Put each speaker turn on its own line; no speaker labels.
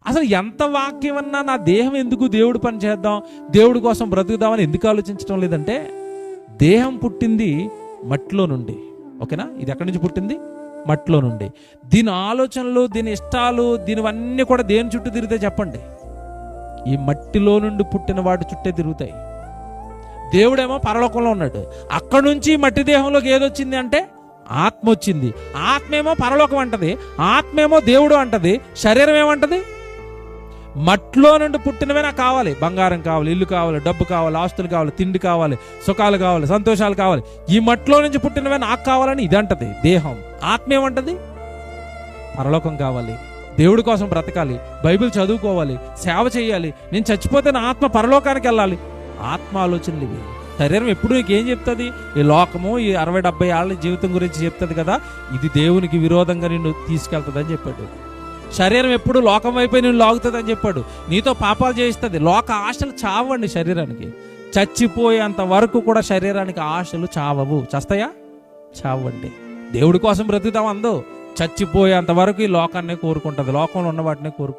అసలు ఎంత వాక్యం అన్నా నా దేహం ఎందుకు దేవుడు పని చేద్దాం, దేవుడి కోసం బ్రతుకుదామని ఎందుకు ఆలోచించడం లేదంటే, దేహం పుట్టింది మట్టిలో నుండి. ఓకేనా? ఇది ఎక్కడి నుంచి పుట్టింది? మట్టిలో నుండి. దీని ఆలోచనలు, దీని ఇష్టాలు, దీనివన్నీ కూడా దేని చుట్టూ తిరుగుతాయి చెప్పండి? ఈ మట్టిలో నుండి పుట్టిన వాటి చుట్టే తిరుగుతాయి. దేవుడేమో పరలోకంలో ఉన్నాడు, అక్కడి నుంచి మట్టి దేహంలోకి ఏదొచ్చింది అంటే ఆత్మ వచ్చింది. ఆత్మేమో పరలోకం అంటది, ఆత్మేమో దేవుడు అంటది, శరీరం ఏమంటది? మట్లో నుండి పుట్టినవే నాకు కావాలి. బంగారం కావాలి, ఇల్లు కావాలి, డబ్బు కావాలి, ఆస్తులు కావాలి, తిండి కావాలి, సుఖాలు కావాలి, సంతోషాలు కావాలి. ఈ మట్లో నుంచి పుట్టినవే నాకు కావాలని ఇది అంటది దేహం. ఆత్మ ఏమంటది? పరలోకం కావాలి, దేవుడి కోసం బ్రతకాలి, బైబిల్ చదువుకోవాలి, సేవ చేయాలి, నేను చచ్చిపోతే నా ఆత్మ పరలోకానికి వెళ్ళాలి. ఆత్మ ఆలోచనలు ఇవి. శరీరం ఎప్పుడు నీకేం చెప్తుంది? ఈ లోకము, ఈ 60-70 ఏళ్ళ జీవితం గురించి చెప్తుంది కదా, ఇది దేవునికి విరోధంగా నిన్ను తీసుకెళ్తుంది అని చెప్పాడు. శరీరం ఎప్పుడు లోకం వైపు నేను లాగుతుంది అని చెప్పాడు. నీతో పాపాలు చేయిస్తుంది. లోక ఆశలు చావండి శరీరానికి. చచ్చిపోయేంత వరకు కూడా శరీరానికి ఆశలు చావవు. చస్తాయా? చావండి. దేవుడి కోసం బ్రతుకుతాం అందో, చచ్చిపోయేంత వరకు ఈ లోకాన్నే కోరుకుంటుంది, లోకంలో ఉన్న వాటినే కోరుకుంటుంది.